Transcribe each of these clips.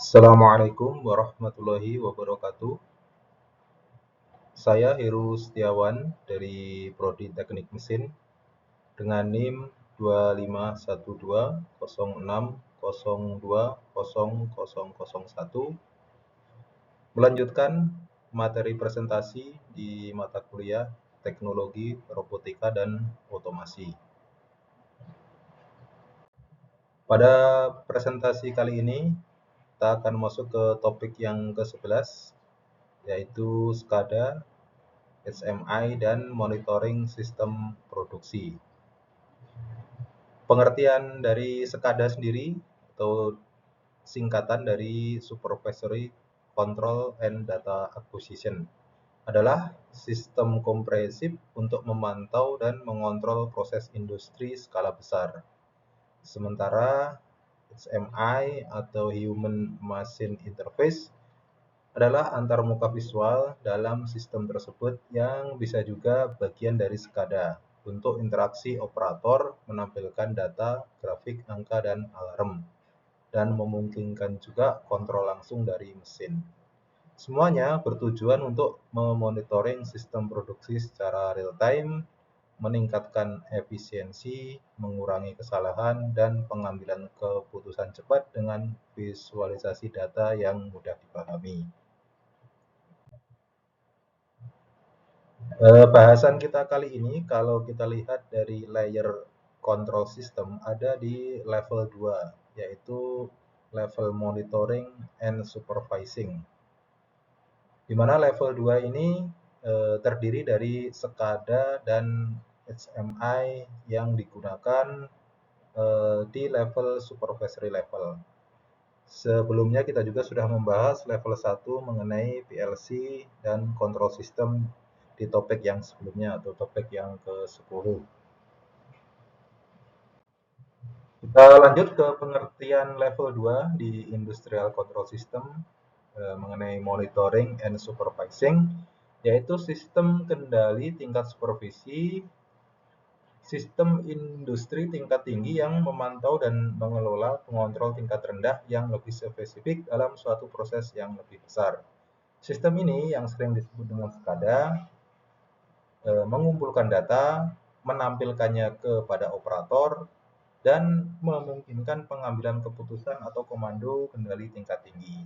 Assalamualaikum warahmatullahi wabarakatuh. Saya Heru Setiawan dari Prodi Teknik Mesin dengan NIM 2512060200001 melanjutkan materi presentasi di mata kuliah Teknologi Robotika dan Otomasi. Pada presentasi kali ini kita akan masuk ke topik yang ke-11, yaitu SCADA, HMI, dan monitoring sistem produksi. Pengertian dari SCADA sendiri atau singkatan dari Supervisory Control and Data Acquisition adalah sistem komprehensif untuk memantau dan mengontrol proses industri skala besar. Sementara HMI atau Human Machine Interface adalah antarmuka visual dalam sistem tersebut yang bisa juga bagian dari SCADA untuk interaksi operator menampilkan data, grafik, angka, dan alarm, dan memungkinkan juga kontrol langsung dari mesin. Semuanya bertujuan untuk memonitoring sistem produksi secara real-time, meningkatkan efisiensi, mengurangi kesalahan, dan pengambilan keputusan cepat dengan visualisasi data yang mudah dipahami. Bahasan kita kali ini kalau kita lihat dari layer control system ada di level 2, yaitu level monitoring and supervising. Di mana level 2 ini terdiri dari SCADA dan HMI yang digunakan di level supervisory level. Sebelumnya kita juga sudah membahas level 1 mengenai PLC dan control system di topik yang sebelumnya atau topik yang ke-10. Kita lanjut ke pengertian level 2 di Industrial Control System mengenai monitoring and supervising, yaitu sistem kendali tingkat supervisi, sistem industri tingkat tinggi yang memantau dan mengelola pengontrol tingkat rendah yang lebih spesifik dalam suatu proses yang lebih besar. Sistem ini yang sering disebut dengan SCADA mengumpulkan data, menampilkannya kepada operator, dan memungkinkan pengambilan keputusan atau komando kendali tingkat tinggi.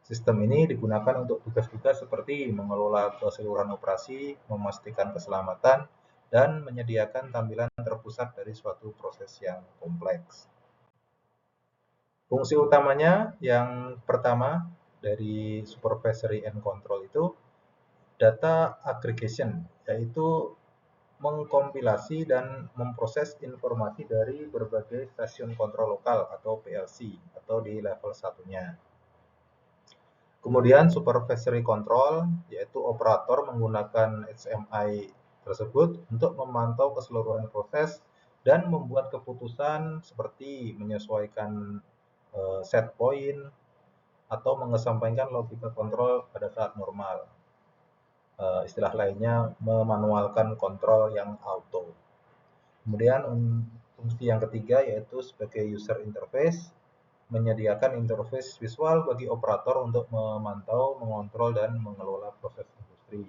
Sistem ini digunakan untuk tugas-tugas seperti mengelola keseluruhan operasi, memastikan keselamatan, dan menyediakan tampilan terpusat dari suatu proses yang kompleks. Fungsi utamanya yang pertama dari supervisory and control itu data aggregation, yaitu mengkompilasi dan memproses informasi dari berbagai stasiun kontrol lokal atau PLC atau di level satunya. Kemudian supervisory control, yaitu operator menggunakan HMI tersebut untuk memantau keseluruhan proses dan membuat keputusan seperti menyesuaikan set point atau mengesampingkan logika kontrol pada saat normal. Istilah lainnya memanualkan kontrol yang auto. Kemudian fungsi yang ketiga yaitu sebagai user interface, menyediakan interface visual bagi operator untuk memantau, mengontrol, dan mengelola proses industri.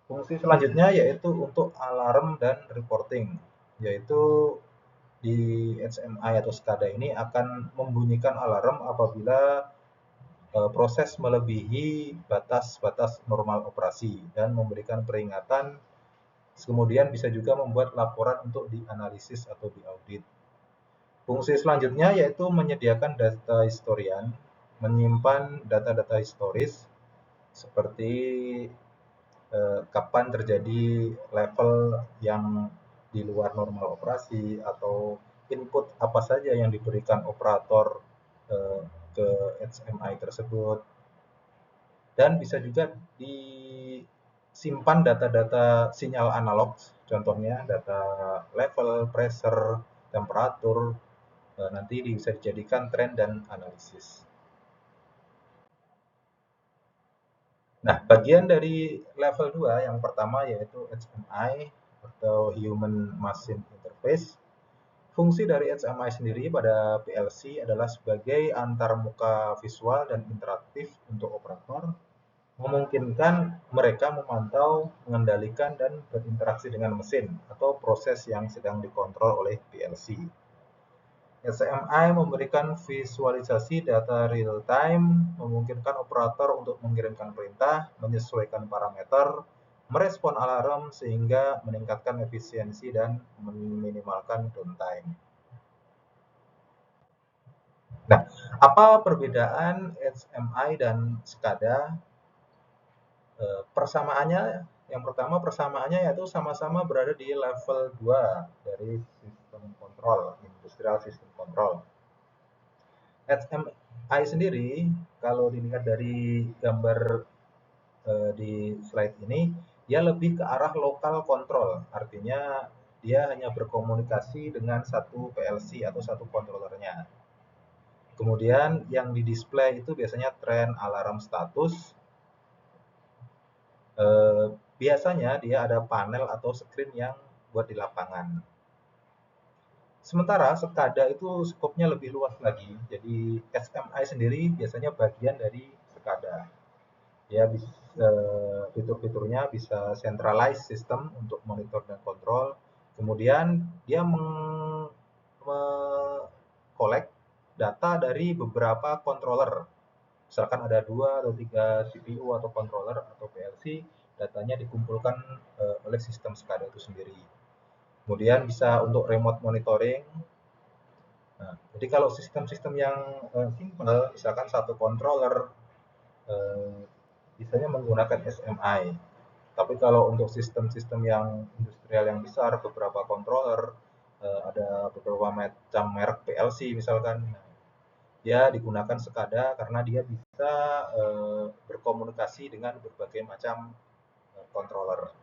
Fungsi selanjutnya yaitu untuk alarm dan reporting, yaitu di HMI atau SCADA ini akan membunyikan alarm apabila proses melebihi batas-batas normal operasi dan memberikan peringatan. Kemudian bisa juga membuat laporan untuk dianalisis atau diaudit. Fungsi selanjutnya yaitu menyediakan data historian, menyimpan data-data historis seperti kapan terjadi level yang di luar normal operasi atau input apa saja yang diberikan operator ke HMI tersebut. Dan bisa juga disimpan data-data sinyal analog, contohnya data level, pressure, temperatur, nanti bisa dijadikan tren dan analisis. Nah, bagian dari level 2 yang pertama yaitu HMI atau Human Machine Interface. Fungsi dari HMI sendiri pada PLC adalah sebagai antarmuka visual dan interaktif untuk operator, memungkinkan mereka memantau, mengendalikan, dan berinteraksi dengan mesin atau proses yang sedang dikontrol oleh PLC. HMI memberikan visualisasi data real-time, memungkinkan operator untuk mengirimkan perintah, menyesuaikan parameter, merespon alarm sehingga meningkatkan efisiensi dan meminimalkan downtime. Nah, apa perbedaan HMI dan SCADA? Persamaannya, yang pertama persamaannya yaitu sama-sama berada di level 2 dari sistem kontrol, industrial system control. HMI sendiri, kalau dilihat dari gambar di slide ini, dia lebih ke arah lokal control, artinya dia hanya berkomunikasi dengan satu PLC atau satu controllernya. Kemudian yang di display itu biasanya trend, alarm, status. Biasanya dia ada panel atau screen yang buat di lapangan. Sementara SCADA itu skopnya lebih luas lagi. Jadi HMI sendiri biasanya bagian dari SCADA. Dia bisa fitur-fiturnya bisa centralized system untuk monitor dan kontrol. Kemudian dia collect data dari beberapa controller. Misalkan ada 2 atau 3 CPU atau controller atau PLC, datanya dikumpulkan oleh sistem SCADA itu sendiri. Kemudian bisa untuk remote monitoring. Nah, jadi kalau sistem-sistem yang simple, misalkan satu controller, biasanya menggunakan SMI. Tapi kalau untuk sistem-sistem yang industrial yang besar, beberapa controller, ada beberapa macam merek PLC misalkan, dia digunakan SCADA karena dia bisa berkomunikasi dengan berbagai macam controller.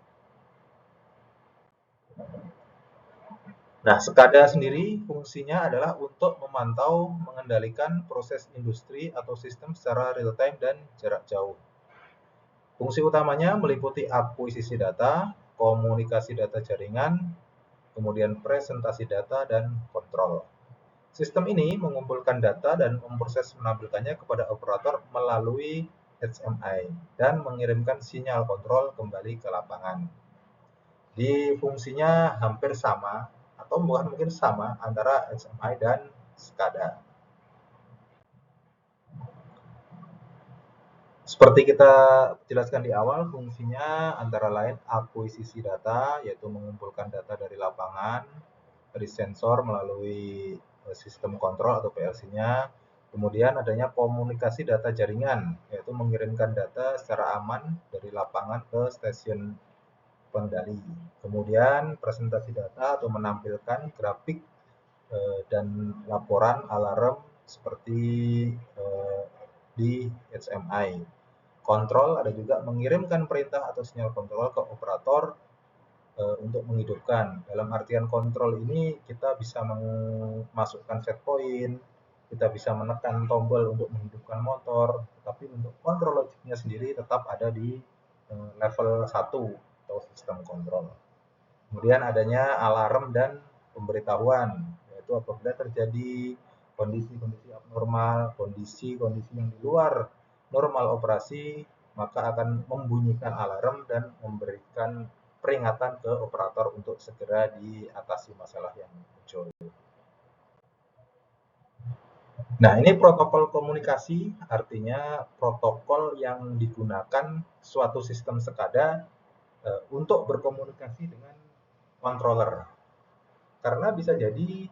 Nah, SCADA sendiri fungsinya adalah untuk memantau, mengendalikan proses industri atau sistem secara real time dan jarak jauh. Fungsi utamanya meliputi akuisisi data, komunikasi data jaringan, kemudian presentasi data dan kontrol. Sistem ini mengumpulkan data dan memproses menampilkannya kepada operator melalui HMI dan mengirimkan sinyal kontrol kembali ke lapangan. Di fungsinya hampir sama atau bukan mungkin sama antara HMI dan SCADA. Seperti kita jelaskan di awal, fungsinya antara lain akuisisi data, yaitu mengumpulkan data dari lapangan, dari sensor melalui sistem kontrol atau PLC-nya. Kemudian adanya komunikasi data jaringan, yaitu mengirimkan data secara aman dari lapangan ke stasiun pengendali. Kemudian presentasi data atau menampilkan grafik dan laporan alarm seperti di HMI. Kontrol ada juga mengirimkan perintah atau sinyal kontrol ke operator untuk menghidupkan. Dalam artian kontrol ini kita bisa memasukkan set point, kita bisa menekan tombol untuk menghidupkan motor, tapi untuk kontrol logiknya sendiri tetap ada di level 1 atau sistem kontrol. Kemudian adanya alarm dan pemberitahuan, yaitu apabila terjadi kondisi-kondisi abnormal, kondisi-kondisi yang di luar normal operasi, maka akan membunyikan alarm dan memberikan peringatan ke operator untuk segera diatasi masalah yang muncul. Nah, ini protokol komunikasi, artinya protokol yang digunakan suatu sistem SCADA untuk berkomunikasi dengan controller. Karena bisa jadi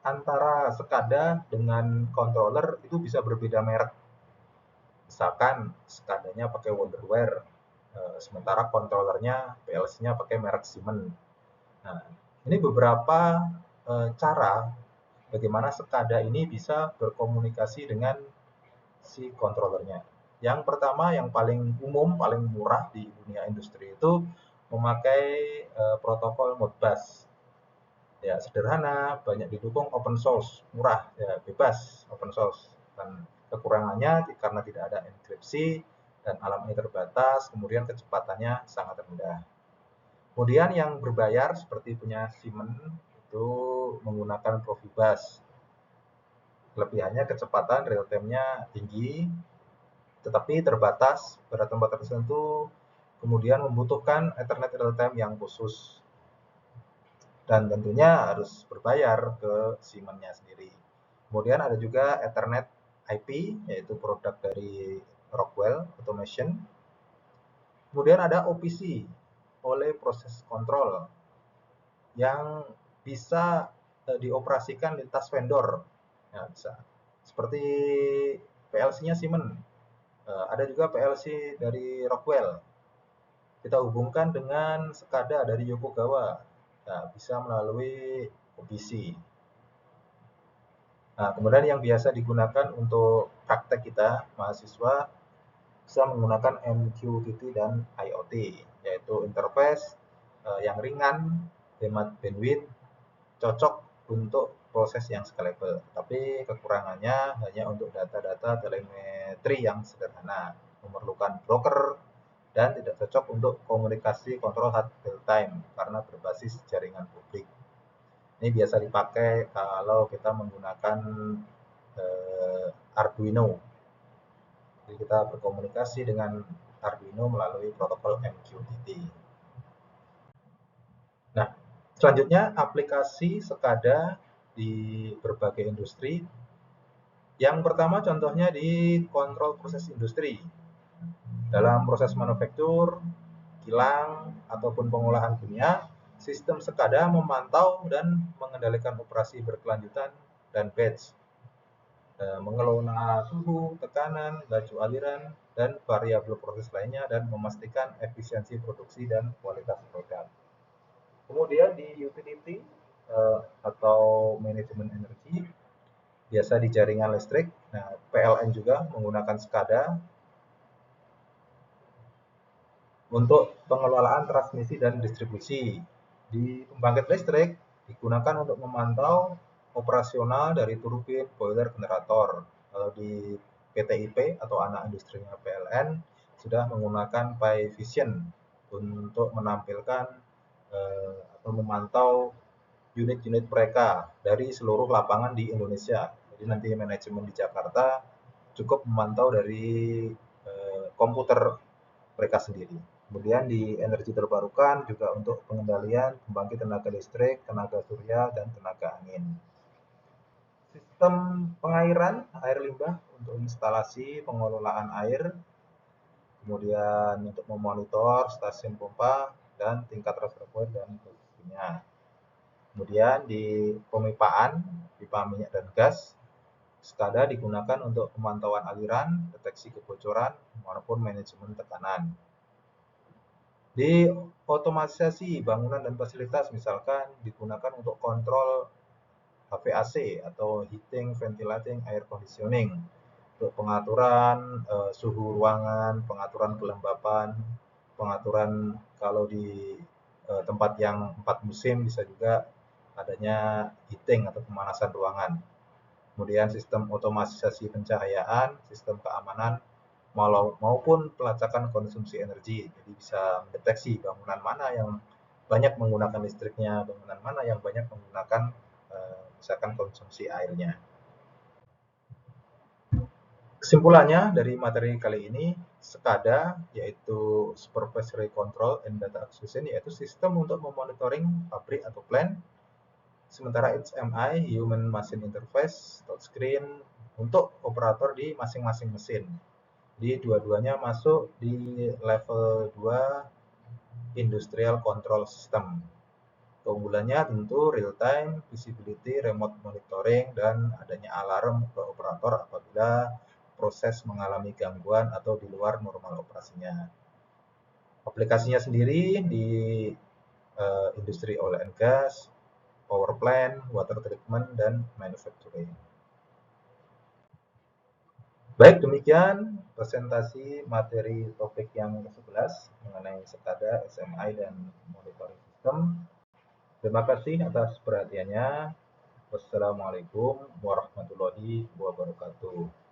antara SCADA dengan controller itu bisa berbeda merek. Misalkan SCADA-nya pakai Wonderware, sementara controllernya PLC-nya pakai merek Siemens. Nah, ini beberapa cara bagaimana SCADA ini bisa berkomunikasi dengan si controllernya. Yang pertama, yang paling umum, paling murah di dunia industri itu memakai protokol Modbus. Ya, sederhana, banyak didukung, open source, murah, ya bebas, open source. Dan kekurangannya karena tidak ada enkripsi dan alamnya terbatas, kemudian kecepatannya sangat rendah. Kemudian yang berbayar seperti punya Siemens yaitu menggunakan Profibus. Kelebihannya kecepatan real time-nya tinggi, tetapi terbatas pada tempat tertentu, kemudian membutuhkan Ethernet real time yang khusus. Dan tentunya harus berbayar ke Siemens-nya sendiri. Kemudian ada juga Ethernet IP, yaitu produk dari Rockwell Automation. Kemudian ada OPC, oleh proses control, yang bisa dioperasikan lintas vendor. Ya, bisa. Seperti PLC-nya Siemens. Ada juga PLC dari Rockwell. Kita hubungkan dengan SCADA dari Yokogawa. Nah, bisa melalui OPC. Nah, kemudian yang biasa digunakan untuk praktek kita, mahasiswa, bisa menggunakan MQTT dan IoT, yaitu interface yang ringan, hemat bandwidth, cocok untuk proses yang scalable. Tapi kekurangannya hanya untuk data-data telemetri yang sederhana, memerlukan broker, dan tidak cocok untuk komunikasi kontrol real time karena berbasis jaringan publik. Ini biasa dipakai kalau kita menggunakan Arduino. Jadi kita berkomunikasi dengan Arduino melalui protokol MQTT. Nah, selanjutnya aplikasi SCADA di berbagai industri. Yang pertama contohnya di kontrol proses industri. Dalam proses manufaktur, kilang, ataupun pengolahan kimia, sistem SCADA memantau dan mengendalikan operasi berkelanjutan dan batch, mengelola suhu, tekanan, laju aliran, dan variabel proses lainnya, dan memastikan efisiensi produksi dan kualitas produk. Kemudian di utility atau manajemen energi, biasa di jaringan listrik. Nah, PLN juga menggunakan SCADA untuk pengelolaan transmisi dan distribusi. Di pembangkit listrik digunakan untuk memantau operasional dari turbin, boiler, generator. Kalau di PTIP atau anak industrinya PLN sudah menggunakan PyVision untuk menampilkan atau memantau unit-unit mereka dari seluruh lapangan di Indonesia. Jadi nanti manajemen di Jakarta cukup memantau dari komputer mereka sendiri. Kemudian di energi terbarukan juga untuk pengendalian pembangkit tenaga listrik, tenaga surya, dan tenaga angin. Sistem pengairan, air limbah untuk instalasi pengelolaan air, kemudian untuk memonitor stasiun pompa dan tingkat reservoir dan produksinya. Kemudian di pemipaan, pipa minyak dan gas, SCADA digunakan untuk pemantauan aliran, deteksi kebocoran, maupun manajemen tekanan. Di otomatisasi bangunan dan fasilitas misalkan digunakan untuk kontrol HVAC atau heating, ventilating, air conditioning, untuk pengaturan suhu ruangan, pengaturan kelembapan, pengaturan kalau di tempat yang 4 musim bisa juga adanya heating atau pemanasan ruangan. Kemudian sistem otomatisasi pencahayaan, sistem keamanan, maupun pelacakan konsumsi energi. Jadi bisa mendeteksi bangunan mana yang banyak menggunakan listriknya, bangunan mana yang banyak menggunakan misalkan konsumsi airnya. Kesimpulannya dari materi kali ini, SCADA yaitu Supervisory Control and Data Acquisition, yaitu sistem untuk memonitoring pabrik atau plant. Sementara HMI, Human Machine Interface, touchscreen, untuk operator di masing-masing mesin. Di dua-duanya masuk di level 2 Industrial Control System. Keunggulannya tentu real time, visibility, remote monitoring, dan adanya alarm ke operator apabila proses mengalami gangguan atau di luar normal operasinya. Aplikasinya sendiri di industri oil and gas, power plant, water treatment, dan manufacturing. Baik, demikian presentasi materi topik yang ke-11 mengenai SCADA, SMI, dan monitoring system. Terima kasih atas perhatiannya. Wassalamualaikum warahmatullahi wabarakatuh.